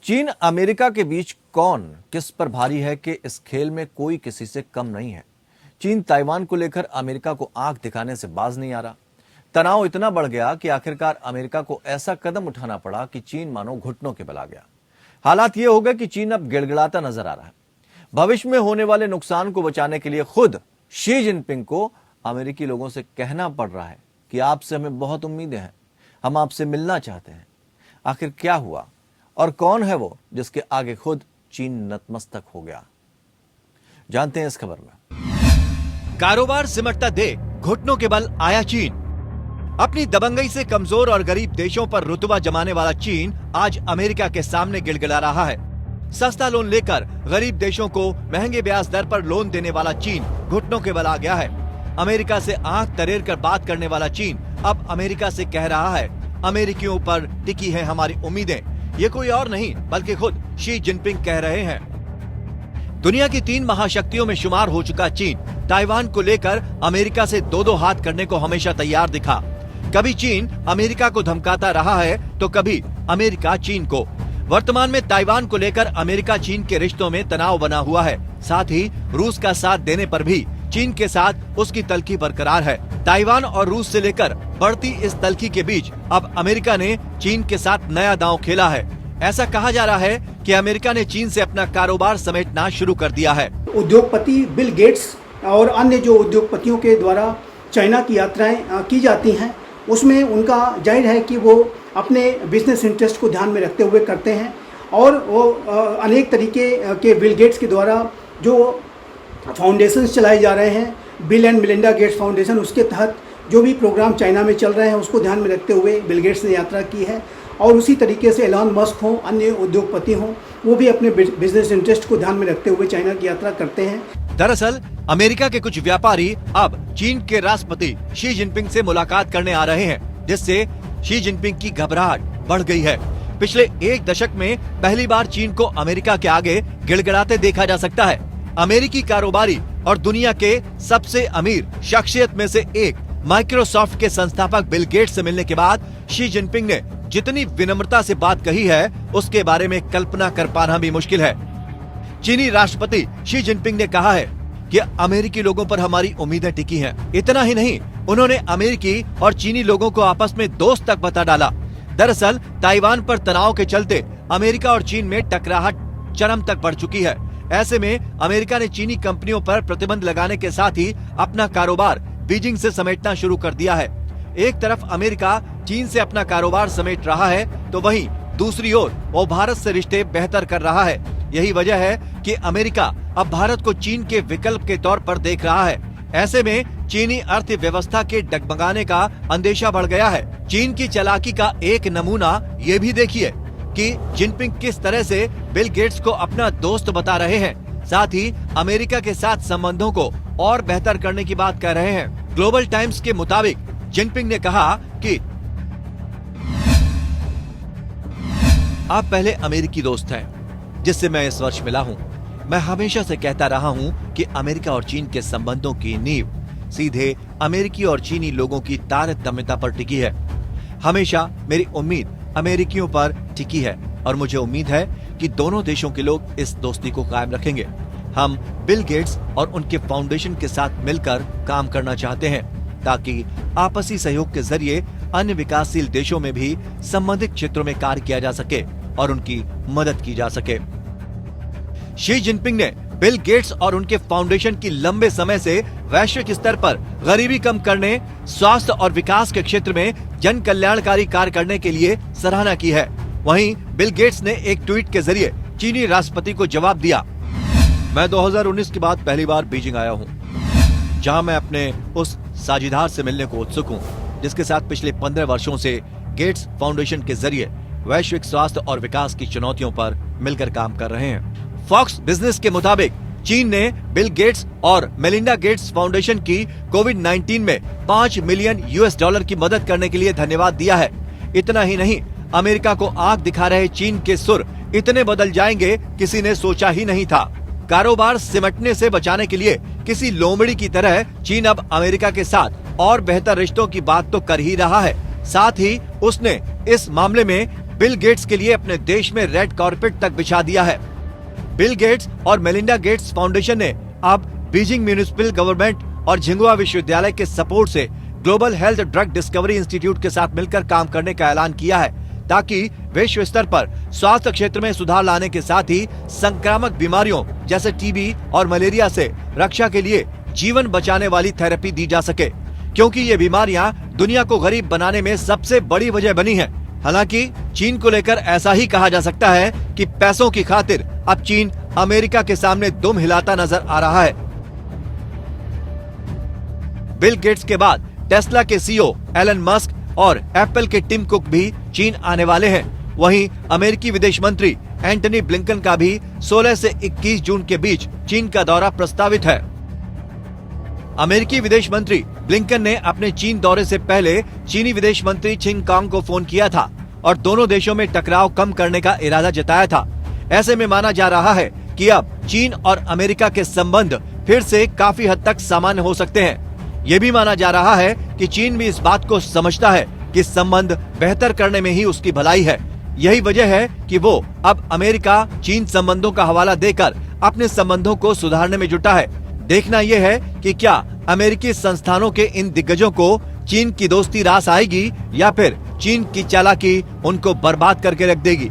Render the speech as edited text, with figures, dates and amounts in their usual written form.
चीन अमेरिका के बीच कौन किस पर भारी है कि इस खेल में कोई किसी से कम नहीं है। चीन ताइवान को लेकर अमेरिका को आंख दिखाने से बाज नहीं आ रहा। तनाव इतना बढ़ गया कि आखिरकार अमेरिका को ऐसा कदम उठाना पड़ा कि चीन मानो घुटनों के बल आ गया। हालात ये हो गए कि चीन अब गिड़गिड़ाता नजर आ रहा है। भविष्य में होने वाले नुकसान को बचाने के लिए खुद शी जिनपिंग को अमेरिकी लोगों से कहना पड़ रहा है कि आपसे हमें बहुत उम्मीदें हैं, हम आपसे मिलना चाहते हैं। आखिर क्या हुआ और कौन है वो जिसके आगे खुद चीन नतमस्तक हो गया, जानते हैं इस खबर में। कारोबार सिमटता देख घुटनों के बल आया चीन। अपनी दबंगई से कमजोर और गरीब देशों पर रुतबा जमाने वाला चीन आज अमेरिका के सामने गिड़गिड़ा रहा है। सस्ता लोन लेकर गरीब देशों को महंगे ब्याज दर पर लोन देने वाला चीन घुटनों के बल आ गया है। अमेरिका से आंख तरेर कर बात करने वाला चीन अब अमेरिका से कह रहा है, अमेरिकियों पर टिकी है हमारी उम्मीदें। ये कोई और नहीं बल्कि खुद शी जिनपिंग कह रहे हैं। दुनिया की 3 महाशक्तियों में शुमार हो चुका चीन ताइवान को लेकर अमेरिका से दो हाथ करने को हमेशा तैयार दिखा। कभी चीन अमेरिका को धमकाता रहा है तो कभी अमेरिका चीन को। वर्तमान में ताइवान को लेकर अमेरिका चीन के रिश्तों में तनाव बना हुआ है। साथ ही रूस का साथ देने पर भी चीन के साथ उसकी तल्खी बरकरार है। ताइवान और रूस से लेकर बढ़ती इस तल्खी के बीच अब अमेरिका ने चीन के साथ नया दांव खेला है। ऐसा कहा जा रहा है कि अमेरिका ने चीन से अपना कारोबार समेटना शुरू कर दिया है। उद्योगपति बिल गेट्स और अन्य जो उद्योगपतियों के द्वारा चाइना की यात्राएं की जाती हैं, उसमें उनका जाहिर है कि वो अपने बिजनेस इंटरेस्ट को ध्यान में रखते हुए करते हैं। और वो अनेक तरीके के बिल गेट्स के द्वारा जो फाउंडेशंस चलाए जा रहे हैं, bill and Melinda Gates foundation, उसके तहत जो भी प्रोग्राम चाइना में चल रहे हैं उसको ध्यान में रखते हुए बिल गेट्स ने यात्रा की है। और उसी तरीके से एलन मस्क हों, अन्य उद्योगपति हों, वो भी अपने बिजनेस इंटरेस्ट को ध्यान में रखते हुए चाइना की यात्रा करते हैं। दरअसल अमेरिका के कुछ व्यापारी अब चीन के राष्ट्रपति शी जिनपिंग से मुलाकात करने आ रहे हैं, जिससे शी जिनपिंग की घबराहट बढ़ गई है। पिछले 1 दशक में पहली बार चीन को अमेरिका के आगे गिड़गिड़ाते देखा जा सकता है। अमेरिकी कारोबारी और दुनिया के सबसे अमीर शख्सियत में से एक माइक्रोसॉफ्ट के संस्थापक बिल गेट्स से मिलने के बाद शी जिनपिंग ने जितनी विनम्रता से बात कही है उसके बारे में कल्पना कर पाना भी मुश्किल है। चीनी राष्ट्रपति शी जिनपिंग ने कहा है कि अमेरिकी लोगों पर हमारी उम्मीदें टिकी हैं। इतना ही नहीं, उन्होंने अमेरिकी और चीनी लोगों को आपस में दोस्त तक बता डाला। दरअसल ताइवान पर तनाव के चलते अमेरिका और चीन में टकराहट चरम तक बढ़ चुकी है। ऐसे में अमेरिका ने चीनी कंपनियों पर प्रतिबंध लगाने के साथ ही अपना कारोबार बीजिंग से समेटना शुरू कर दिया है। एक तरफ अमेरिका चीन से अपना कारोबार समेट रहा है तो वहीं दूसरी ओर वो भारत से रिश्ते बेहतर कर रहा है। यही वजह है कि अमेरिका अब भारत को चीन के विकल्प के तौर पर देख रहा है। ऐसे में चीनी अर्थव्यवस्था के डगमगाने का अंदेशा बढ़ गया है। चीन की चालाकी का एक नमूना ये भी देखिए कि जिनपिंग किस तरह से बिल गेट्स को अपना दोस्त बता रहे हैं, साथ ही अमेरिका के साथ संबंधों को और बेहतर करने की बात कह रहे हैं। ग्लोबल टाइम्स के मुताबिक जिनपिंग ने कहा कि आप पहले अमेरिकी दोस्त हैं, जिससे मैं इस वर्ष मिला हूं। मैं हमेशा से कहता रहा हूं कि अमेरिका और चीन के संबंधों की नींव सीधे अमेरिकी और चीनी लोगों की तारतम्यता पर टिकी है। हमेशा मेरी उम्मीद अमेरिकियों पर टिकी है और मुझे उम्मीद है कि दोनों देशों के लोग इस दोस्ती को कायम रखेंगे। हम बिल गेट्स और उनके फाउंडेशन के साथ मिलकर काम करना चाहते हैं ताकि आपसी सहयोग के जरिए अन्य विकासशील देशों में भी संबंधित क्षेत्रों में कार्य किया जा सके और उनकी मदद की जा सके। शी जिनपिंग ने बिल गेट्स और उनके फाउंडेशन की लंबे समय से वैश्विक स्तर पर गरीबी कम करने, स्वास्थ्य और विकास के क्षेत्र में जन कल्याणकारी कार्य करने के लिए सराहना की है। वहीं बिल गेट्स ने एक ट्वीट के जरिए चीनी राष्ट्रपति को जवाब दिया, मैं 2019 के बाद पहली बार बीजिंग आया हूँ, जहाँ मैं अपने उस साझीदार से मिलने को उत्सुक हूँ जिसके साथ पिछले 15 वर्षों से गेट्स फाउंडेशन के जरिए वैश्विक स्वास्थ्य और विकास की चुनौतियों पर मिलकर काम कर रहे हैं। फॉक्स बिजनेस के मुताबिक चीन ने बिल गेट्स और मेलिंडा गेट्स फाउंडेशन की कोविड-19 में $5 मिलियन की मदद करने के लिए धन्यवाद दिया है। इतना ही नहीं, अमेरिका को आंख दिखा रहे चीन के सुर इतने बदल जाएंगे किसी ने सोचा ही नहीं था। कारोबार सिमटने से बचाने के लिए किसी लोमड़ी की तरह चीन अब अमेरिका के साथ और बेहतर रिश्तों की बात तो कर ही रहा है, साथ ही उसने इस मामले में बिल गेट्स के लिए अपने देश में रेड कारपेट तक बिछा दिया है। बिल गेट्स और मेलिंडा गेट्स फाउंडेशन ने अब बीजिंग म्युनिसिपल गवर्नमेंट और झिंगुआ विश्वविद्यालय के सपोर्ट से global health drug discovery institute के साथ मिलकर काम करने का ऐलान किया है, ताकि विश्व स्तर पर स्वास्थ्य क्षेत्र में सुधार लाने के साथ ही संक्रामक बीमारियों जैसे टीबी और मलेरिया से रक्षा के लिए जीवन बचाने वाली थेरेपी दी जा सके, क्योंकि ये बीमारियां दुनिया को गरीब बनाने में सबसे बड़ी वजह बनी है। हालांकि चीन को लेकर ऐसा ही कहा जा सकता है कि पैसों की खातिर अब चीन अमेरिका के सामने दुम हिलाता नजर आ रहा है। बिल गेट्स के बाद टेस्ला के सीईओ एलन मस्क और एप्पल के टिम कुक भी चीन आने वाले हैं। वहीं अमेरिकी विदेश मंत्री एंटनी ब्लिंकन का भी 16 से 21 जून के बीच चीन का दौरा प्रस्तावित है। अमेरिकी विदेश मंत्री ब्लिंकन ने अपने चीन दौरे से पहले चीनी विदेश मंत्री चिंग कांग को फोन किया था और दोनों देशों में टकराव कम करने का इरादा जताया था। ऐसे में माना जा रहा है कि अब चीन और अमेरिका के संबंध फिर से काफी हद तक सामान्य हो सकते हैं। ये भी माना जा रहा है कि चीन भी इस बात को समझता है कि संबंध बेहतर करने में ही उसकी भलाई है। यही वजह है कि वो अब अमेरिका चीन संबंधों का हवाला देकर अपने संबंधों को सुधारने में जुटा है। देखना यह है कि क्या अमेरिकी संस्थानों के इन दिग्गजों को चीन की दोस्ती रास आएगी या फिर चीन की चालाकी उनको बर्बाद करके रख देगी।